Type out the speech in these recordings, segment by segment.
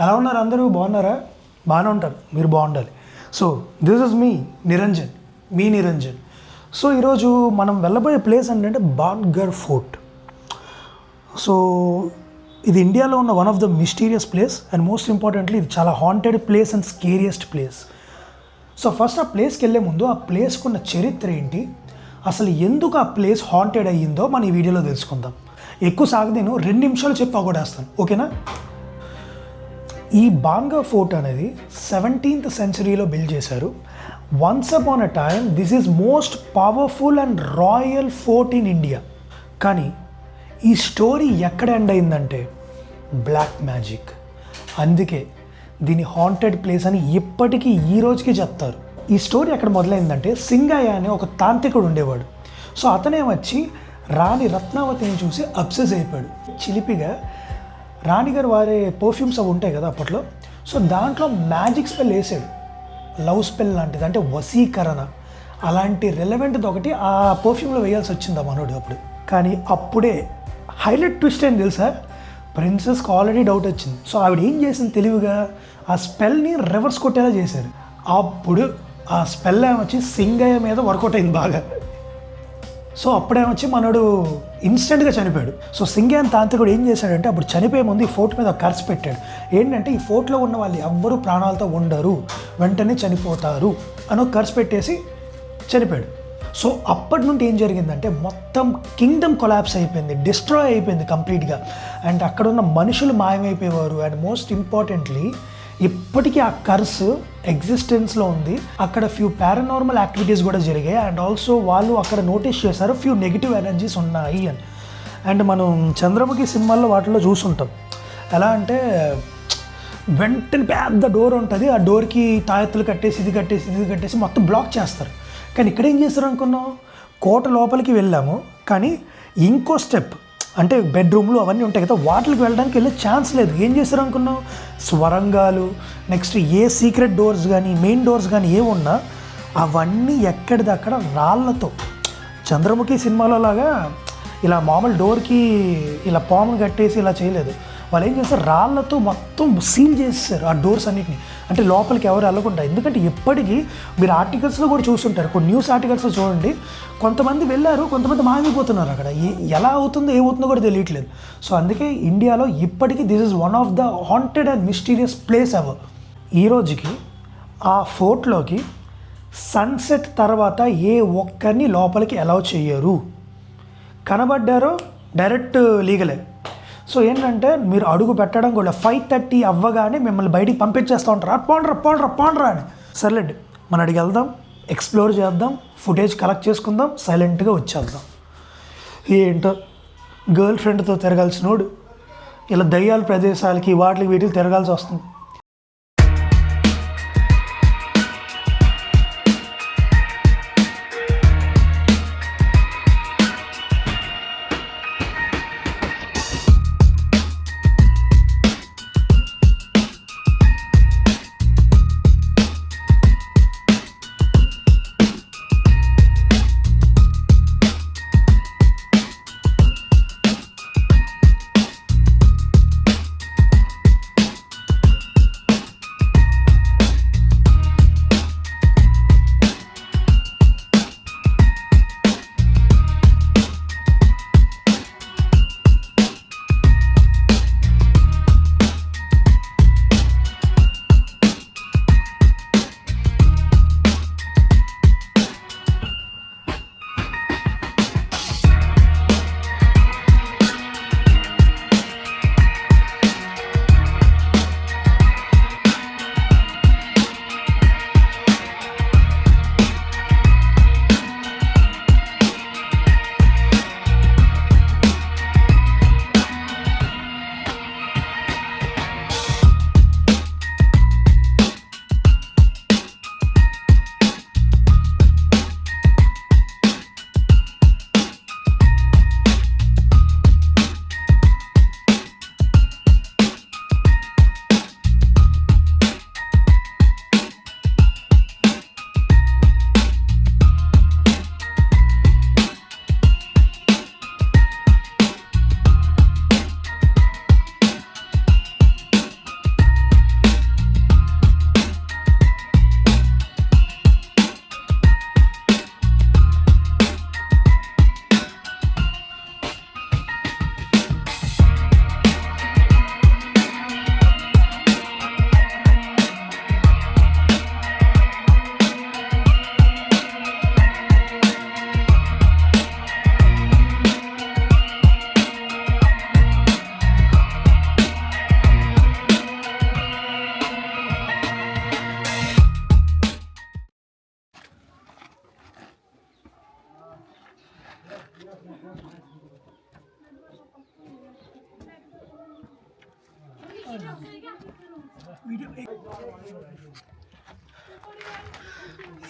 ఎలా ఉన్నారు అందరూ? బాగున్నారా? బాగానే ఉంటారు, మీరు బాగుండాలి. So this is me Niranjan. So ఈరోజు మనం వెళ్ళబోయే ప్లేస్ ఏంటంటే బాన్గర్ ఫోర్ట్. సో ఇది ఇండియాలో ఉన్న one of the mysterious place and most importantly ఇది చాలా haunted place and scariest place. So first ఆ ప్లేస్కి వెళ్ళే ముందు ఆ ప్లేస్కి ఉన్న చరిత్ర ఏంటి, అసలు ఎందుకు ఆ ప్లేస్ హాంటెడ్ అయ్యిందో మనం ఈ వీడియోలో తెలుసుకుందాం. ఎక్కువ సాగదీను, 2 నిమిషాలు చెప్పి అవగొడేస్తాను, ఓకేనా? ఈ బాన్గర్ ఫోర్ట్ అనేది 17th సెంచరీలో బిల్డ్ చేశారు. Once upon a time this is most powerful and royal fort in India. కానీ ఈ స్టోరీ ఎక్కడ ఎండ్ అయిందంటే బ్లాక్ మ్యాజిక్. అందుకే దీని హాంటెడ్ ప్లేస్ అని ఇప్పటికీ ఈ రోజుకి చెప్తారు. ఈ స్టోరీ ఎక్కడ మొదలైందంటే సింగయ్య అనే ఒక తాంత్రికుడు ఉండేవాడు. సో అతనే వచ్చి రాణి రత్నావతిని చూసి అబ్సెస్ అయిపోయాడు. చిలిపిగా రాణిగారు వారే పర్ఫ్యూమ్స్ అవి ఉంటాయి కదా అప్పట్లో, సో దాంట్లో మ్యాజిక్ స్పెల్ వేసాడు, లవ్ స్పెల్ లాంటిది, అంటే వశీకరణ అలాంటి రెలవెంట్ది ఒకటి ఆ పర్ఫ్యూమ్లో వేయాల్సి వచ్చింది ఆ మనోడు అప్పుడు. కానీ అప్పుడే హైలైట్ ట్విస్ట్ ఏం తెలుసా, ప్రిన్సెస్కి ఆల్రెడీ డౌట్ వచ్చింది. సో ఆవిడ ఏం చేసింది తెలివిగా, ఆ స్పెల్ని రివర్స్ కొట్టేలా చేశారు. అప్పుడు ఆ స్పెల్ ఏమొచ్చి సింగయ్య మీద వర్కౌట్ అయింది బాగా. సో అప్పుడేమొచ్చి మనోడు ఇన్స్టెంట్గా చనిపోయాడు. సో సింగయ్య తాంత్రికుడు ఏం చేశాడంటే అప్పుడు చనిపోయే ముందు ఈ ఫోర్ట్ మీద కర్స్ పెట్టాడు. ఏంటంటే ఈ ఫోర్ట్లో ఉన్న వాళ్ళు ఎవ్వరూ ప్రాణాలతో ఉండరు, వెంటనే చనిపోతారు అని కర్స్ పెట్టేసి చనిపోయాడు. సో అప్పటి నుండి ఏం జరిగిందంటే మొత్తం కింగ్డమ్ కొలాప్స్ అయిపోయింది, డిస్ట్రాయ్ అయిపోయింది కంప్లీట్గా. అండ్ అక్కడ ఉన్న మనుషులు మాయమైపోయేవారు. అండ్ మోస్ట్ ఇంపార్టెంట్లీ ఇప్పటికీ ఆ కర్స్ ఎగ్జిస్టెన్స్లో ఉంది. అక్కడ ఫ్యూ పారానార్మల్ యాక్టివిటీస్ కూడా జరిగాయి. అండ్ ఆల్సో వాళ్ళు అక్కడ నోటీస్ చేశారు ఫ్యూ నెగిటివ్ ఎనర్జీస్ ఉన్నాయి అని. అండ్ మనం చంద్రముఖి సినిమాల్లో వాటిలో చూసుంటాం. ఎలా అంటే వెంటనే పెద్ద డోర్ ఉంటుంది, ఆ డోర్కి తాయెత్తులు కట్టేసి ఇది కట్టేసి మొత్తం బ్లాక్ చేస్తారు. కానీ ఇక్కడ ఏం చేస్తారు అనుకున్నాం, కోట లోపలికి వెళ్ళాము కానీ ఇంకో స్టెప్ అంటే బెడ్రూమ్లు అవన్నీ ఉంటాయి కదా, వాటికి వెళ్ళడానికి వెళ్ళే ఛాన్స్ లేదు. ఏం చేస్తారు అనుకున్నాం, స్వరంగాలు, నెక్స్ట్ ఏ సీక్రెట్ డోర్స్ కానీ మెయిన్ డోర్స్ కానీ ఏమున్నా అవన్నీ ఎక్కడిదక్కడ రాళ్ళతో, చంద్రముఖి సినిమాలో లాగా ఇలా మామూలు డోర్కి ఇలా పాములు కట్టేసి ఇలా చేయలేదు. వాళ్ళు ఏం చేస్తారు, రాళ్ళతో మొత్తం సీల్ చేసేసారు ఆ డోర్స్ అన్నిటిని, అంటే లోపలికి ఎవరు వెళ్ళకుండా. ఎందుకంటే ఇప్పటికీ మీరు ఆర్టికల్స్లో కూడా చూస్తుంటారు, కొన్ని న్యూస్ ఆర్టికల్స్లో చూడండి, కొంతమంది వెళ్ళారు, కొంతమంది మాయమైపోతున్నారు. అక్కడ ఎలా అవుతుందో ఏమవుతుందో కూడా తెలియట్లేదు. సో అందుకే ఇండియాలో ఇప్పటికీ this is one of the haunted and mysterious place ever. ఈ రోజుకి ఆ ఫోర్ట్లోకి సన్సెట్ తర్వాత ఏ ఒక్కరిని లోపలికి అలౌ చేయరు. కనబడ్డారో డైరెక్ట్ లీగలే. సో ఏంటంటే మీరు అడుగు పెట్టడం కూడా 5:30 అవ్వగానే మిమ్మల్ని బయటికి పంపించేస్తూ ఉంటారు, పోండ్రా అని. సర్లేండి, మన అడిగి వెళ్దాం, ఎక్స్ప్లోర్ చేద్దాం, ఫుటేజ్ కలెక్ట్ చేసుకుందాం, సైలెంట్గా వచ్చేద్దాం. ఏంటో గర్ల్ ఫ్రెండ్తో తిరగాల్సినోడు ఇలా దయ్యాల ప్రదేశాలకి వీటికి తిరగాల్సి వస్తుంది.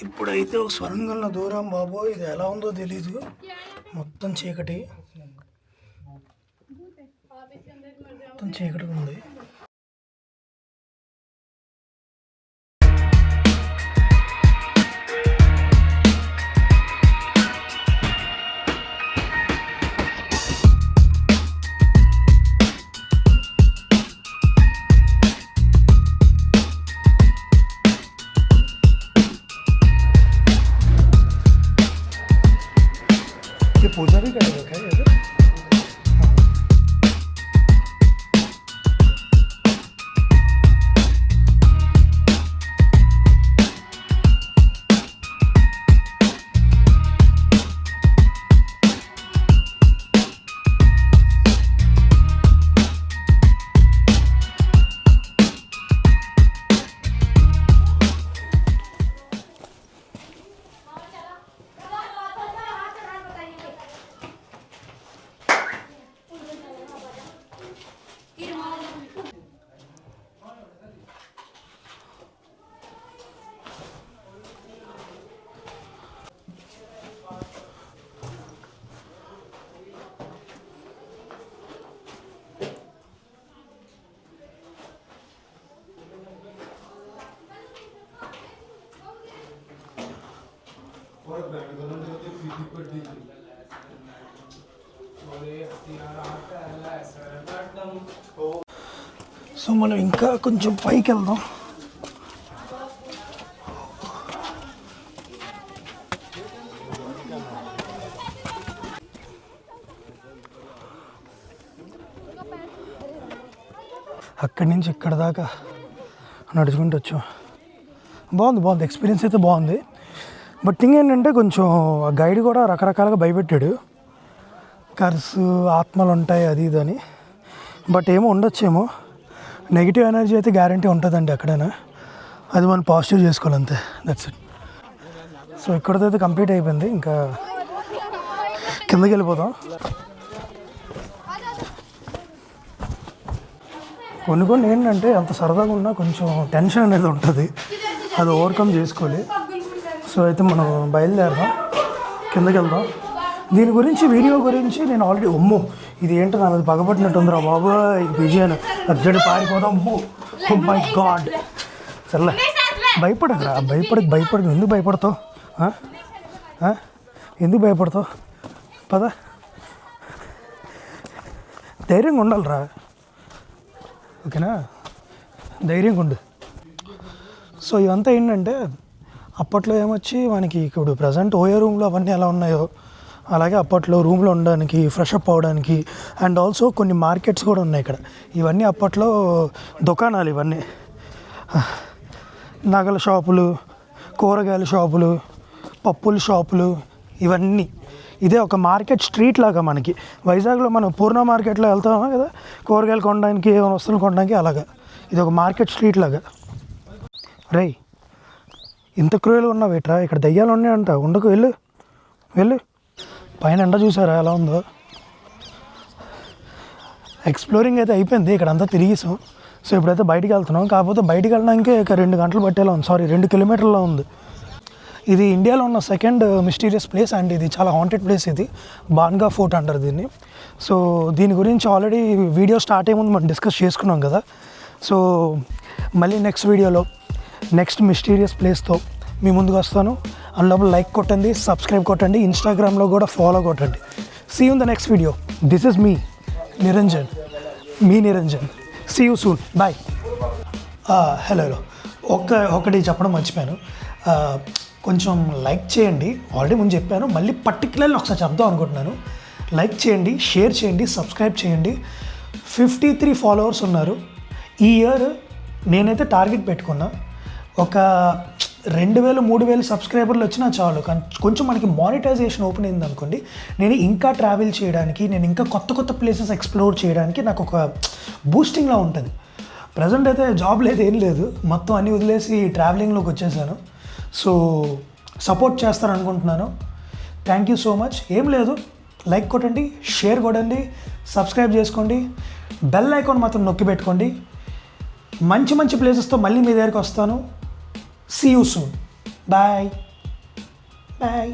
ఇప్పుడైతే ఒక స్వరంగంలో దూరం బాబో, ఇది ఎలా ఉందో తెలీదు, మొత్తం చీకటి, మొత్తం చీకటిగా ఉంది. पूजा भी करेगा क्या इधर? సో మనం ఇంకా కొంచెం పైకి వెళ్దాం. అక్కడి నుంచి ఇక్కడ దాకా నడుచుకుంటూ వచ్చాం. బాగుంది ఎక్స్పీరియన్స్ అయితే బాగుంది. బట్ థింగ్ ఏంటంటే కొంచెం ఆ గైడ్ కూడా రకరకాలుగా భయపెట్టాడు, కర్సు ఆత్మలు ఉంటాయి అది ఇది అని. బట్ ఏమో ఉండొచ్చేమో, నెగిటివ్ ఎనర్జీ అయితే గ్యారంటీ ఉంటుందండి ఎక్కడైనా, అది మనం పాజిటివ్ చేసుకోవాలి అంతే, దట్స్ ఇట్. సో ఇక్కడితో అయితే కంప్లీట్ అయిపోయింది, ఇంకా కిందకి వెళ్ళిపోదాం. కొన్ని ఏంటంటే అంత సరదాగా ఉన్నా కొంచెం టెన్షన్ అనేది ఉంటుంది, అది ఓవర్కమ్ చేసుకోవాలి. సో అయితే మనం బయలుదేరదాం, కిందకి వెళ్దాం. దీని గురించి వీడియో గురించి నేను ఆల్రెడీ ఇది ఏంటో నా మీద పగబట్టినట్టుందిరా బాబు, విజయన్ అర్జెంట్ పారిపోదాం. ఓ మై గాడ్, సర్లే భయపడకురా, భయపడకు. ఎందుకు భయపడతావు, ఎందుకు భయపడతావు? పద, ధైర్యంగా ఉండాలిరా, ఓకేనా, ధైర్యంగా ఉండు. సో ఇవంతా ఏంటంటే అప్పట్లో ఏమొచ్చి మనకి ఇప్పుడు ప్రజెంట్ ఓయో రూమ్లో అవన్నీ ఎలా ఉన్నాయో అలాగే అప్పట్లో రూమ్లో ఉండడానికి, ఫ్రెషప్ అవ్వడానికి, అండ్ ఆల్సో కొన్ని మార్కెట్స్ కూడా ఉన్నాయి ఇక్కడ. ఇవన్నీ అప్పట్లో దుకాణాలు, ఇవన్నీ నగల షాపులు, కూరగాయల షాపులు, పప్పుల షాపులు, ఇవన్నీ. ఇదే ఒక మార్కెట్ స్ట్రీట్ లాగా మనకి వైజాగ్లో మనం పూర్ణ మార్కెట్లో వెళ్తామా కదా కూరగాయలు కొనడానికి, ఏమైనా వస్తువులు కొనడానికి, అలాగా ఇది ఒక మార్కెట్ స్ట్రీట్ లాగా. రేయ్, ఇంత క్రూయల్గా ఉన్నావు ఏట్రా, ఇక్కడ దయ్యాలు ఉన్నాయంట, ఉండకు, వెళ్ళు. పైన ఎండ చూసారా ఎలా ఉందో. ఎక్స్ప్లోరింగ్ అయితే అయిపోయింది, ఇక్కడ అంతా తిరిగేసాం. సో ఇప్పుడైతే బయటికి వెళ్తున్నాం, కాకపోతే బయటికి వెళ్ళడానికి ఇక 2 గంటలు పట్టేలా ఉంది, 2 కిలోమీటర్లో ఉంది. ఇది ఇండియాలో ఉన్న సెకండ్ మిస్టీరియస్ ప్లేస్, అండ్ ఇది చాలా హాంటెడ్ ప్లేస్. ఇది బాన్గా ఫోర్ట్ అంటారు దీన్ని. సో దీని గురించి ఆల్రెడీ వీడియో స్టార్ట్ అయ్యే ముందు మనం డిస్కస్ చేసుకున్నాం కదా. సో మళ్ళీ నెక్స్ట్ వీడియోలో నెక్స్ట్ మిస్టీరియస్ ప్లేస్తో మీ ముందుకు వస్తాను. అందులోపల లైక్ కొట్టండి, సబ్స్క్రైబ్ కొట్టండి, ఇన్స్టాగ్రామ్లో కూడా ఫాలో కొట్టండి. See you in the next video. This is me Niranjan, see you soon, bye. Hello, ఒకటి చెప్పడం మర్చిపోయాను. కొంచెం లైక్ చేయండి, ఆల్రెడీ ముందు చెప్పాను, మళ్ళీ పర్టికులర్లీ ఒకసారి చెప్దాం అనుకుంటున్నాను. లైక్ చేయండి, షేర్ చేయండి, సబ్స్క్రైబ్ చేయండి. 53 ఫాలోవర్స్ ఉన్నారు. ఈ ఇయర్ నేనైతే టార్గెట్ పెట్టుకున్నా, ఒక 2000-3000 సబ్స్క్రైబర్లు వచ్చినా చాలు. కొంచెం మనకి మానిటైజేషన్ ఓపెన్ అయింది అనుకోండి, నేను ఇంకా ట్రావెల్ చేయడానికి, నేను ఇంకా కొత్త ప్లేసెస్ ఎక్స్ప్లోర్ చేయడానికి నాకు ఒక బూస్టింగ్లా ఉంటుంది. ప్రజెంట్ అయితే జాబ్ లేదు, ఏం లేదు, మొత్తం అన్నీ వదిలేసి ట్రావెలింగ్లోకి వచ్చేసాను. సో సపోర్ట్ చేస్తారనుకుంటున్నాను. Thank you so much. ఏం లేదు, లైక్ కొట్టండి, షేర్ కొట్టండి, సబ్స్క్రైబ్ చేసుకోండి, బెల్ ఐకాన్ మాత్రం నొక్కి పెట్టుకోండి. మంచి మంచి ప్లేసెస్తో మళ్ళీ మీ దగ్గరికి వస్తాను. See you soon. Bye bye.